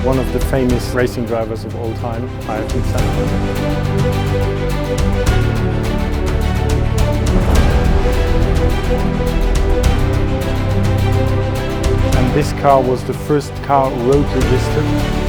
one of the famous racing drivers of all time, Ayrton Senna. And this car was the first car road registered.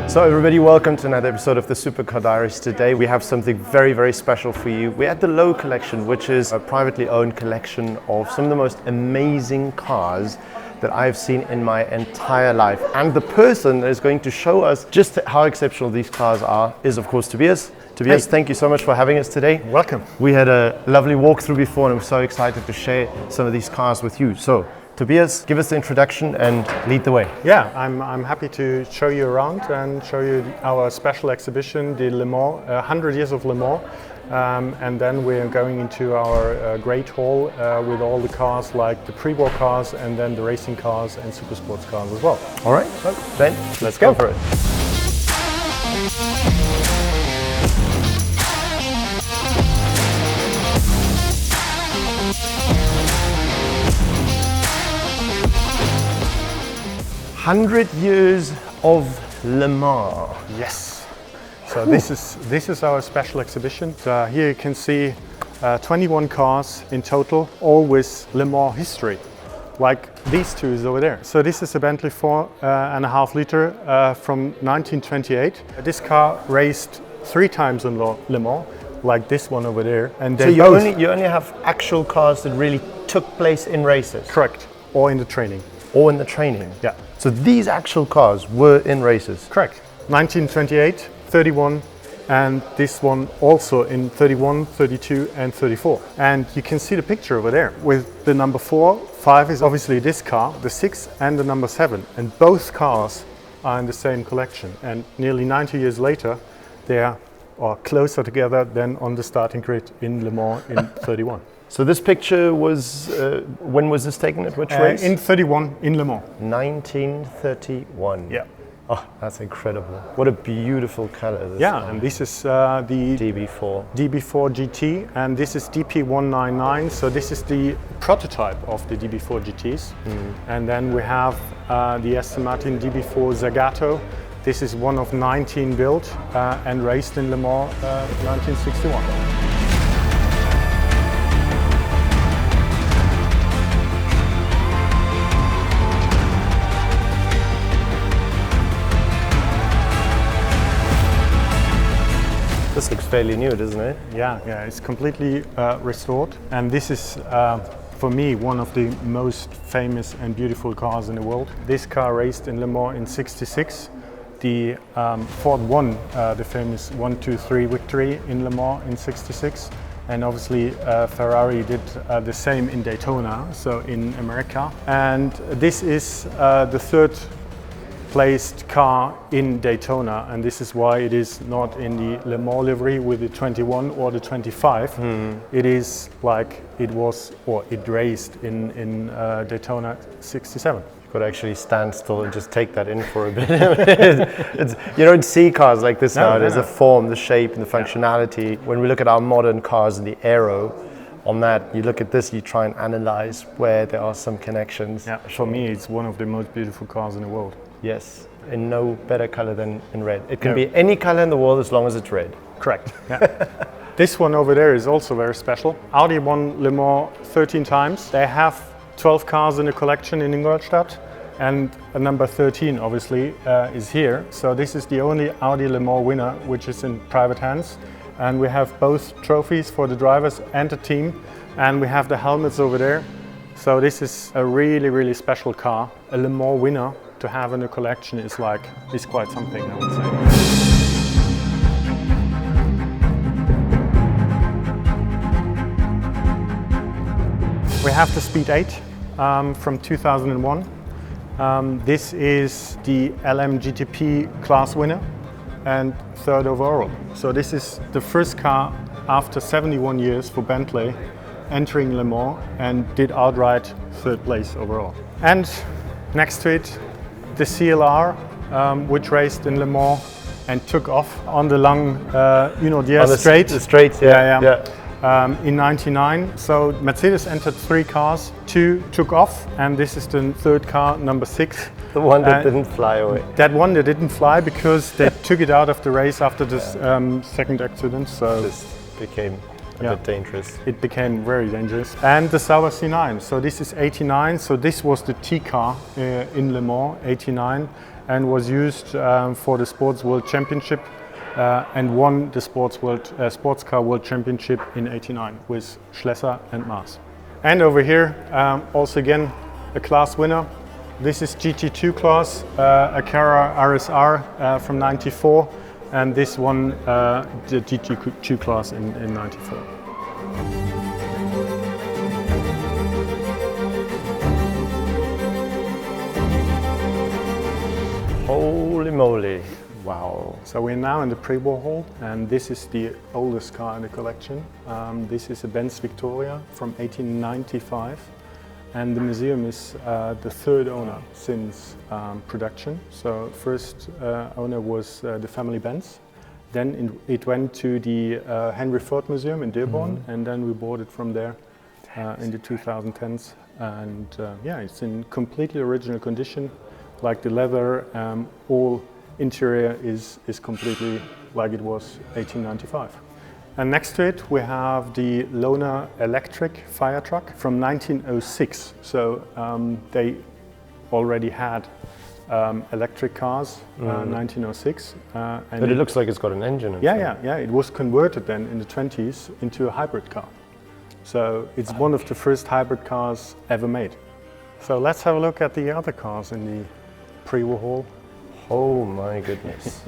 So everybody, welcome to another episode of the Supercar Diaries. Today we have something very, very special for you. We're at the Low Collection, which is a privately owned collection of some of the most amazing cars that I've seen in my entire life. And the person that is going to show us just how exceptional these cars are is, of course, Tobias. Tobias, Thank you so much for having us today. Welcome. We had a lovely walkthrough before and I'm so excited to share some of these cars with you. So, Tobias, give us the introduction and lead the way. Yeah, I'm happy to show you around and show you our special exhibition, the Le Mans, 100 years of Le Mans. And then we're going into our great hall with all the cars, like the pre-war cars and then the racing cars and super sports cars as well. All right, so then let's go for it. 100 years of Le Mans. Yes. So this is our special exhibition. Here you can see 21 cars in total, all with Le Mans history, like these two is over there. So this is a Bentley 4.5 liter from 1928. This car raced 3 times in Le Mans, like this one over there. And so you only have actual cars that really took place in races? Correct. Or in the training. Or in the training? Yeah. So these actual cars were in races? Correct. 1928, 31, and this one also in 31, 32 and 34. And you can see the picture over there with the number 4, 5 is obviously this car, the 6 and the number 7. And both cars are in the same collection. And nearly 90 years later, they are closer together than on the starting grid in Le Mans in 31. So this picture was, when was this taken, at which race? In 31, in Le Mans. 1931. Yeah. Oh, that's incredible. What a beautiful color. And this is the DB4 GT, and this is DP199. So this is the prototype of the DB4 GTs. And then we have the Aston Martin DB4 Zagato. This is one of 19 built and raced in Le Mans 1961. This looks fairly new, doesn't it? Yeah, it's completely restored. And this is, for me, one of the most famous and beautiful cars in the world. This car raced in Le Mans in '66. The Ford won the famous 1-2-3 victory in Le Mans in '66. And obviously Ferrari did the same in Daytona, so in America. And this is the third placed car in Daytona, and this is why it is not in the Le Mans livery with the 21 or the 25. It is like it was, or it raced in Daytona 67. You could actually stand still and just take that in for a bit. You don't see cars like this nowadays. The form, the shape, and the functionality. When we look at our modern cars and the aero, on that, you look at this, you try and analyze where there are some connections. Yeah, for me, it's one of the most beautiful cars in the world. Yes, in no better color than in red. It can be any color in the world as long as it's red. Correct. Yeah. This one over there is also very special. Audi won Le Mans 13 times. They have 12 cars in the collection in Ingolstadt, and number 13 obviously is here. So this is the only Audi Le Mans winner which is in private hands. And we have both trophies for the drivers and the team, and we have the helmets over there. So this is a really, really special car. A Le Mans winner to have in the collection is quite something, I would say. We have the Speed 8 from 2001. This is the LMGTP class winner and 3rd overall. So this is the first car after 71 years for Bentley entering Le Mans and did outright 3rd place overall. And next to it, the CLR, which raced in Le Mans and took off on the long, On straight. The straight, yeah. In '99. So Mercedes entered 3 cars, 2 took off, and this is the third car, number 6. The one that didn't fly away. That one that didn't fly because they took it out of the race after this second accident. So This became a bit dangerous. It became very dangerous. And the Sauber C9. So this is '89. So this was the T car in Le Mans '89 and was used for the Sports World Championship and won the Sports Car World Championship in '89 with Schlesser and Maas. And over here, also again, a class winner. This is GT2 class, a Carrera RSR from '94, and this one, the GT2 class in '94. Holy moly. Wow. So we're now in the pre-war hall, and this is the oldest car in the collection. This is a Benz Victoria from 1895, and the museum is the third owner since production. So first owner was the family Benz. Then it went to the Henry Ford Museum in Dearborn, and then we bought it from there in the 2010s. And it's in completely original condition, like the leather, all interior is completely like it was 1895. And next to it we have the Lauda electric fire truck from 1906. So they already had electric cars 1906. But it looks like it's got an engine. Yeah. It was converted then in the 20s into a hybrid car. So it's one of the first hybrid cars ever made. So let's have a look at the other cars in the pre-war hall. Oh my goodness.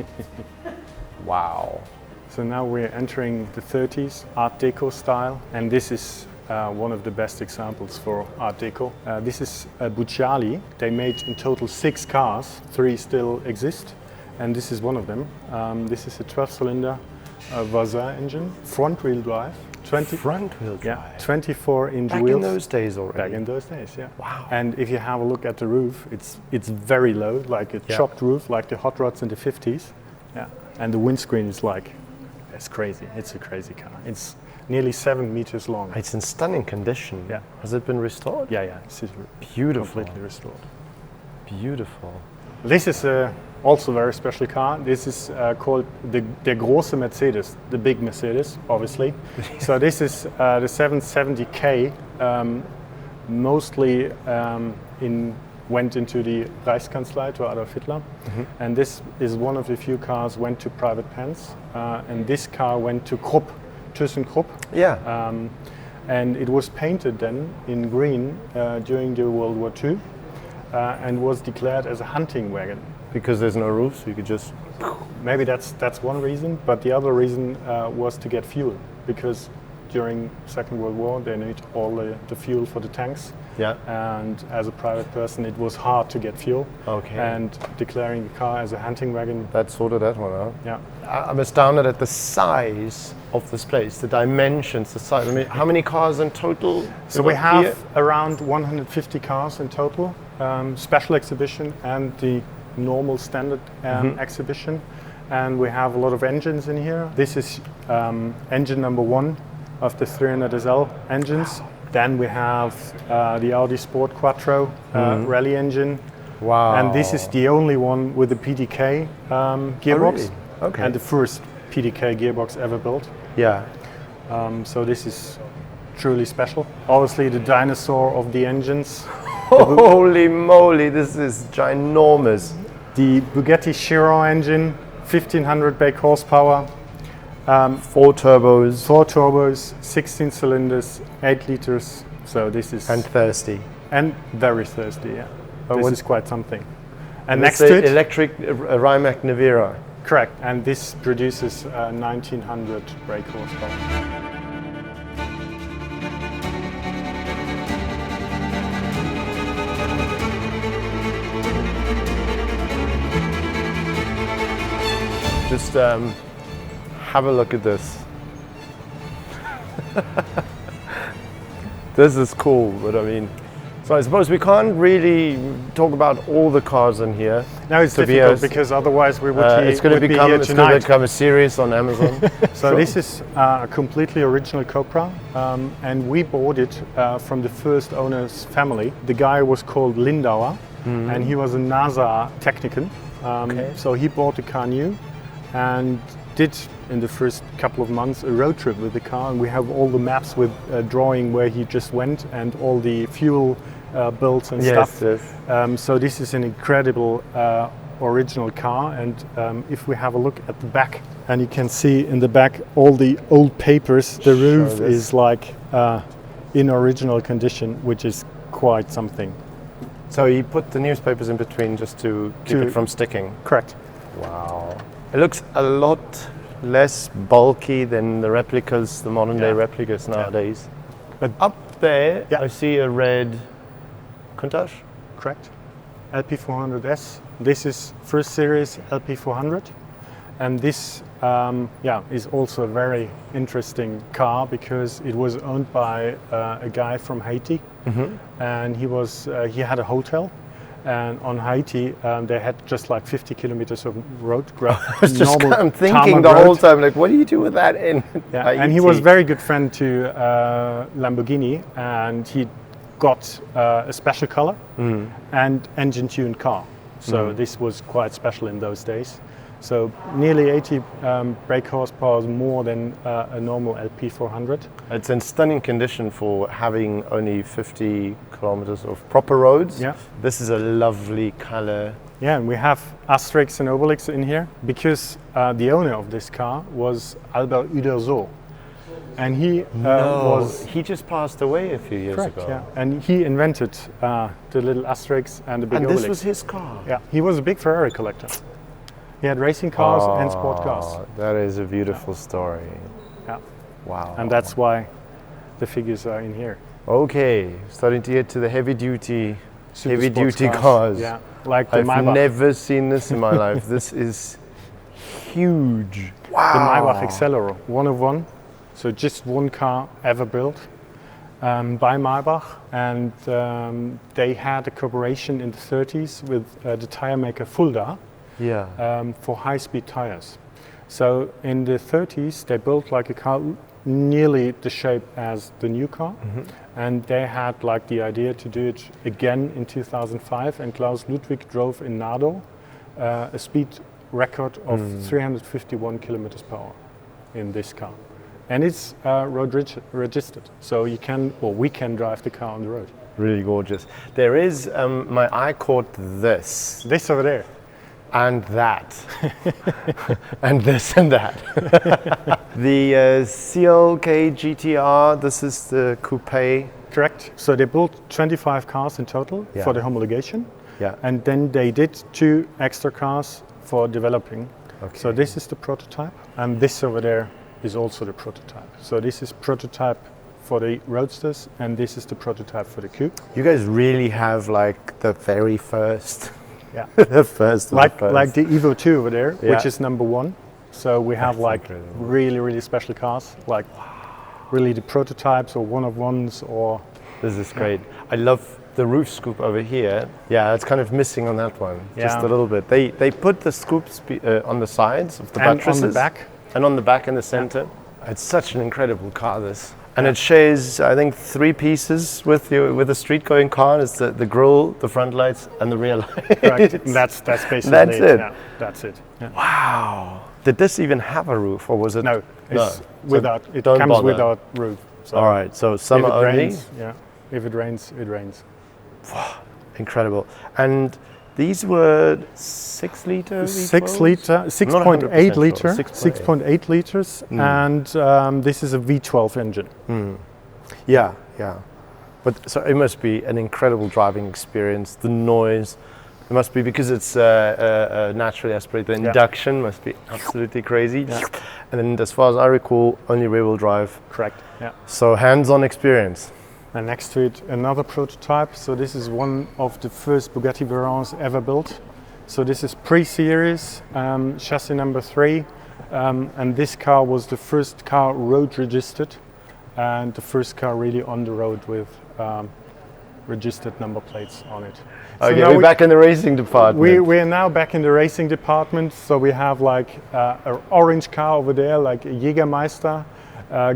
Wow. So now we're entering the 30s Art Deco style, and this is one of the best examples for Art Deco. This is a Bucciali. They made in total 6 cars, 3 still exist, and this is one of them. This is a 12-cylinder Vazin engine, front-wheel drive. Front-wheel drive? Yeah, 24-inch Back wheels. in those days already? Back in those days, yeah. Wow. And if you have a look at the roof, it's very low, like a chopped roof, like the hot rods in the 50s. Yeah. And the windscreen is like, it's crazy. It's a crazy car. It's nearly 7 meters long. It's in stunning condition. Yeah. Has it been restored? Yeah. It's Beautiful. completely restored. Beautiful. This is also a very special car. This is called the große Mercedes, the big Mercedes, obviously. So this is the 770K, mostly went into the Reichskanzlei to Adolf Hitler. And this is one of the few cars went to private hands. And this car went to Krupp, ThyssenKrupp. Yeah. And it was painted then in green during the World War II and was declared as a hunting wagon. Because there's no roof, so you could just... Maybe that's one reason, but the other reason was to get fuel, because during Second World War they need all the fuel for the tanks. Yeah. And as a private person it was hard to get fuel. Okay. And declaring the car as a hunting wagon. That sorted that one out. Yeah. I'm astounded at the size of this place, the dimensions, the size. I mean, how many cars in total? So we have around 150 cars in total, special exhibition and the normal standard exhibition, and we have a lot of engines in here. This is engine number 1 of the 300 SL engines. Wow. Then we have the Audi Sport Quattro rally engine. Wow. And this is the only one with the PDK gearbox. Oh, really? Okay. And the first PDK gearbox ever built. Yeah. So this is truly special. Obviously the dinosaur of the engines. Holy moly, this is ginormous. The Bugatti Chiron engine, 1500 brake horsepower. 4 turbos. 4 turbos, 16 cylinders, 8 liters. So this is... And thirsty. And very thirsty, yeah. This is quite something. And next to it... electric Rimac Nevera. Correct. And this produces 1900 brake horsepower. Just have a look at this. This is cool, but I mean, So I suppose we can't really talk about all the cars in here. No, it's difficult because otherwise we would it's going to become a series on Amazon. So this is a completely original Cobra, and we bought it from the first owner's family. The guy was called Lindauer, and he was a NASA technician. So he bought the car new and did in the first couple of months a road trip with the car, and we have all the maps with drawing where he just went and all the fuel bills and stuff. Yes. So this is an incredible original car, and if we have a look at the back, and you can see in the back all the old papers, the roof is like in original condition, which is quite something. So he put the newspapers in between just to keep it from sticking? Correct. Wow. It looks a lot less bulky than the replicas, the modern day replicas nowadays. But up there, I see a red Countach. Correct. LP400S. This is first series LP400, and this is also a very interesting car because it was owned by a guy from Haiti, and he had a hotel. And on Haiti, they had just like 50 kilometers of road. I'm thinking the whole time, like, what do you do with that in Haiti? And he was a very good friend to Lamborghini, and he got a special color and engine-tuned car. So this was quite special in those days. So nearly 80 brake horsepower, more than a normal LP400. It's in stunning condition for having only 50 kilometers of proper roads. Yeah. This is a lovely color. Yeah, and we have Asterix and Obelix in here because the owner of this car was Albert Uderzo. And he just passed away a few years ago. Yeah. And he invented the little Asterix and the big Obelix. And this was his car? Yeah, he was a big Ferrari collector. He had racing cars and sport cars. That is a beautiful story. Yeah. Wow. And that's why the figures are in here. Okay, starting to get to the heavy duty cars. Yeah, like the I've Maybach. never seen this in my life. This is huge. Wow. The Maybach Accelero, one of one. So just one car ever built by Maybach, and they had a cooperation in the 30s with the tire maker Fulda. For high-speed tires. So in the 30s, they built like a car nearly the shape as the new car, and they had like the idea to do it again in 2005. And Klaus Ludwig drove in Nado a speed record of 351 kilometers per hour in this car, and it's road registered. So you can, or we can drive the car on the road. Really gorgeous. There is my eye caught this. This over there. And that, and this and that. The CLK GTR, this is the coupe. Correct. So they built 25 cars in total for the homologation. Yeah. And then they did 2 extra cars for developing. Okay. So this is the prototype, and this over there is also the prototype. So this is prototype for the Roadsters, and this is the prototype for the coupe. You guys really have like the very first. Yeah, the first like the Evo 2 over there, which is number 1. So we have really special cars, like really the prototypes or one of ones. Or this is great. I love the roof scoop over here. Yeah, it's kind of missing on that one, just a little bit. They put the scoops on the sides of the buttresses, on the back, and on the back in the center. Yeah. It's such an incredible car, this. And it shares, I think, 3 pieces with a street-going car. It's the grille, the front lights, and the rear lights. Correct. That's basically that's it. Yeah, that's it. Yeah. Wow. Did this even have a roof, or was it? No, it's without. So it comes without roof. So all right. So summer only. Rains, if it rains, it rains. Incredible. And these were 6 liter. 6 liter, 6.8 liter, 6.8 liters, and this is a V12 engine. Yeah. But so it must be an incredible driving experience. The noise, it must be, because it's naturally aspirated. The induction must be absolutely crazy. Yeah. And then, as far as I recall, only rear-wheel drive. Correct. Yeah. So hands-on experience. And next to it, another prototype. So this is one of the first Bugatti Veyrons ever built. So this is pre-series, chassis number 3. And this car was the first car road registered and the first car really on the road with registered number plates on it. Okay, now we're back in the racing department. We're now back in the racing department. So we have like an orange car over there, like a Jägermeister,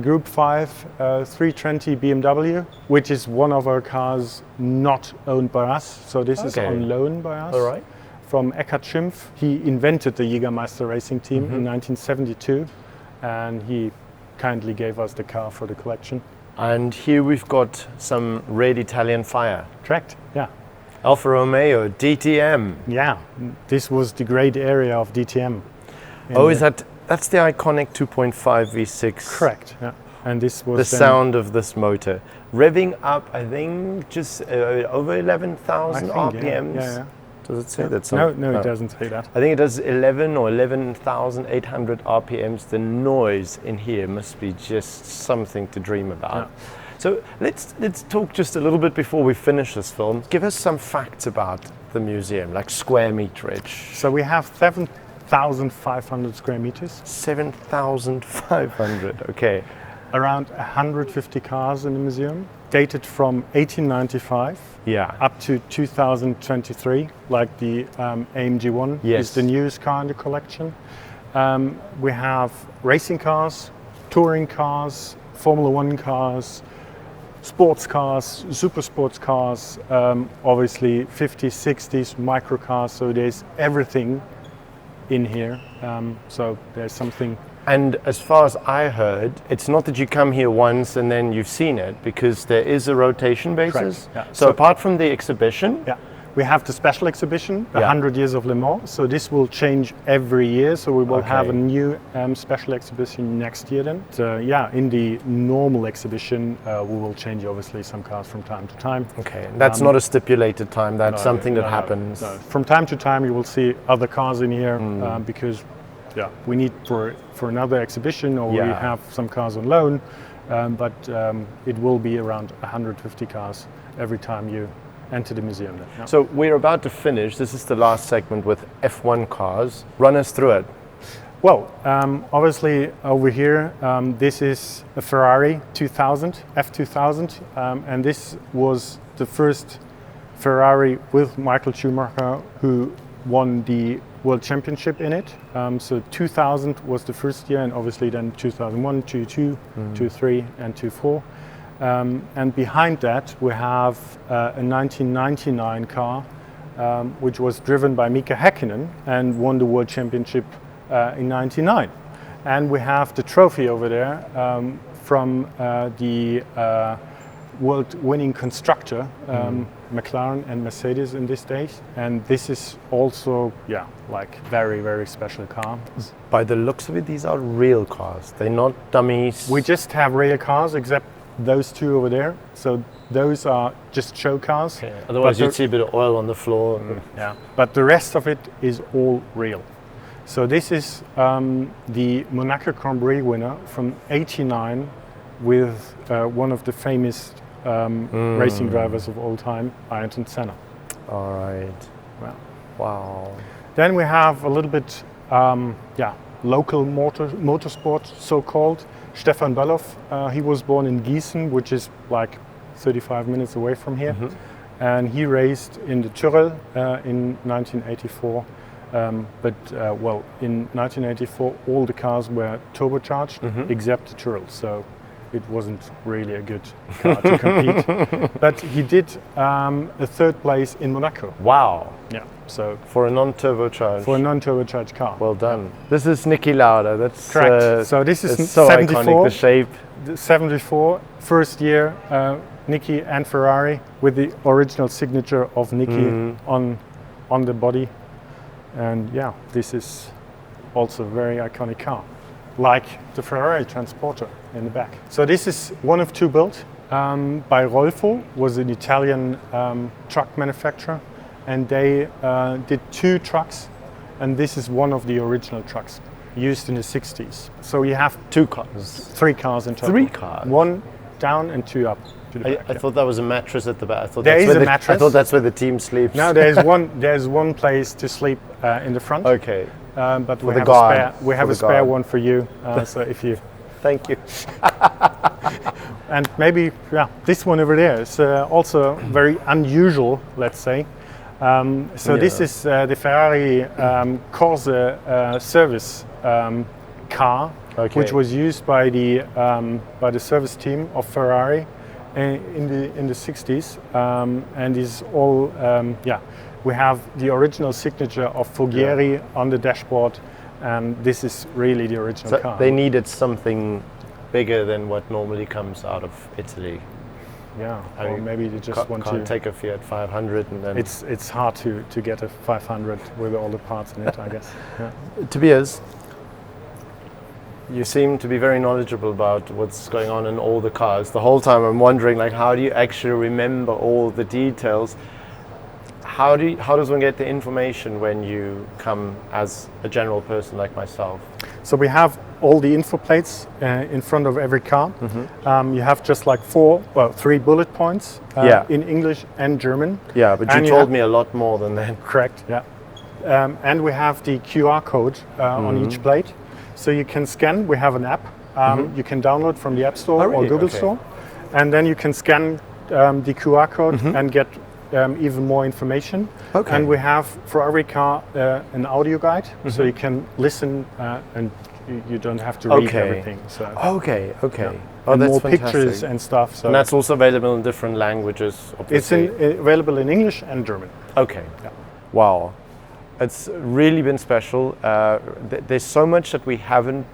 Group 5 320 BMW, which is one of our cars not owned by us. So this is on loan by us. All right. From Eckhard Schimpf. He invented the Jägermeister racing team in 1972, and he kindly gave us the car for the collection. And here we've got some red Italian fire. Correct, yeah. Alfa Romeo, DTM. Yeah, this was the great area of DTM. Oh, that's the iconic 2.5 V6. Correct, yeah. And this was the sound of this motor. Revving up, I think, just over 11,000 RPMs. Yeah. Does it say that? No, it doesn't say that. I think it does 11 or 11,800 RPMs. The noise in here must be just something to dream about. Yeah. So let's talk just a little bit before we finish this film. Give us some facts about the museum, like square meterage. So we have 7,500 square meters. 7,500, okay. Around 150 cars in the museum, dated from 1895 up to 2023, like the AMG 1 is the newest car in the collection. We have racing cars, touring cars, Formula 1 cars, sports cars, super sports cars, obviously 50s, 60s, micro cars, so there's everything in here. So there's something. And as far as I heard, it's not that you come here once and then you've seen it, because there is a rotation basis. Yeah. So apart from the exhibition, we have the special exhibition, 100 Years of Le Mans. So this will change every year. So we will have a new special exhibition next year then. In the normal exhibition, we will change obviously some cars from time to time. Okay, that's not a stipulated time, that's something that happens. No. From time to time you will see other cars in here because we need for another exhibition, or we have some cars on loan, but it will be around 150 cars every time you enter the museum. Yeah. So we're about to finish. This is the last segment with F1 cars. Run us through it. Well, obviously over here, this is a Ferrari 2000, F2000, and this was the first Ferrari with Michael Schumacher, who won the World Championship in it. So 2000 was the first year, and obviously then 2001, 2002, 2003 and 2004. And behind that we have a 1999 car, which was driven by Mika Häkkinen and won the World Championship in 99. And we have the trophy over there from the world-winning constructor, McLaren and Mercedes in these days. And this is also, like very, very special car. By the looks of it, these are real cars. They're not dummies. We just have real cars, except those two over there. So those are just show cars. Yeah. Otherwise you'd see a bit of oil on the floor. But the rest of it is all real. So this is the Monaco Grand Prix winner from '89 with one of the famous racing drivers of all time, Ayrton Senna. All right. Wow. Then we have a little bit, local motorsport, so-called. Stefan Belloff, he was born in Gießen, which is like 35 minutes away from here. And he raced in the Tyrrell in 1984. But in 1984, all the cars were turbocharged except the Tyrrell. So it wasn't really a good car to compete. But he did a third place in Monaco. Wow. Yeah. So for a non-turbocharged. For a non-turbocharged car. Well done. This is Niki Lauda. That's correct. So this is so 74. Iconic, the shape. 74, first year, Niki and Ferrari with the original signature of Niki on the body. And this is also a very iconic car, like the Ferrari Transporter in the back. So this is one of two built by Rolfo, was an Italian truck manufacturer, and they did two trucks, and this is one of the original trucks used in the 60s. So you have two cars, three cars in total. Three cars, one down and two up. I thought that was a mattress at the back. I thought there is a mattress. I thought that's where the team sleeps. No, there's one place to sleep in the front. Okay. But we have a spare one for you. So if you. Thank you. And maybe, yeah, this one over there is also very unusual, let's say. So this is the Ferrari Corsa service car, which was used by the service team of Ferrari in the 60s, and is all we have the original signature of Foghieri on the dashboard, and this is really the original car. They needed something bigger than what normally comes out of Italy. Yeah, or maybe they just want to take a Fiat 500 and then it's hard to get a 500 with all the parts in it, I guess. Yeah. Tobias, you seem to be very knowledgeable about what's going on in all the cars. The whole time I'm wondering, like, how do you actually remember all the details? How does one get the information when you come as a general person like myself? So we have all the info plates in front of every car. You have just like 3 bullet points in English and German. Yeah, but you told me a lot more than that. Correct, yeah. And we have the QR code on each plate. So you can scan, we have an app you can download from the App Store or Google Store. And then you can scan the QR code and get even more information. And we have for every car an audio guide, so you can listen and you don't have to read everything. So. Okay. Yeah. Oh, and that's more fantastic. pictures and stuff. So and that's also available in different languages, obviously. It's available in English and German. Okay. Yeah. Wow. It's really been special. There's so much that we haven't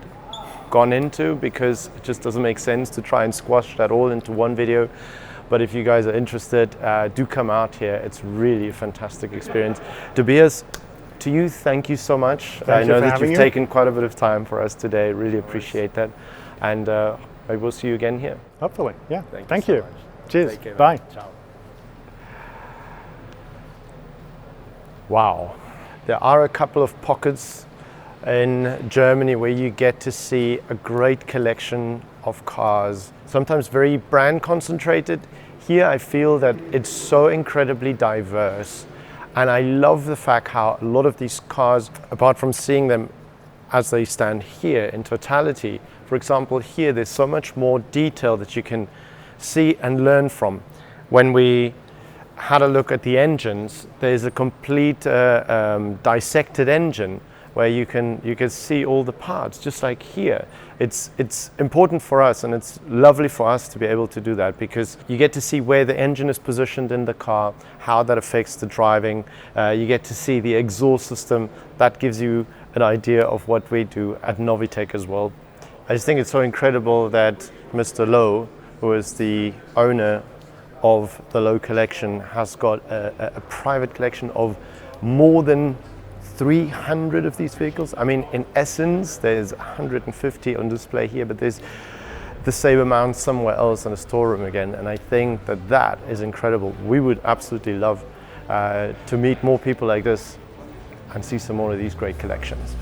gone into because it just doesn't make sense to try and squash that all into one video. But if you guys are interested, do come out here. It's really a fantastic experience. Tobias, to you, thank you so much. I know that you've taken quite a bit of time for us today. Really appreciate that. And I will see you again here. Hopefully, yeah. Thank you you. So much. Cheers. Take care, bye. Ciao. Wow. There are a couple of pockets in Germany where you get to see a great collection of cars, sometimes very brand concentrated. Here I feel that it's so incredibly diverse, and I love the fact how a lot of these cars, apart from seeing them as they stand here in totality, for example here there's so much more detail that you can see and learn from. When we had a look at the engines, there's a complete dissected engine where you can see all the parts, just like here. It's important for us, and it's lovely for us to be able to do that, because you get to see where the engine is positioned in the car, how that affects the driving. You get to see the exhaust system. That gives you an idea of what we do at Novitec as well. I just think it's so incredible that Mr. Lowe, who is the owner of the Lowe collection, has got a private collection of more than 300 of these vehicles. I mean, in essence, there's 150 on display here, but there's the same amount somewhere else in a storeroom again. And I think that that is incredible. We would absolutely love to meet more people like this and see some more of these great collections.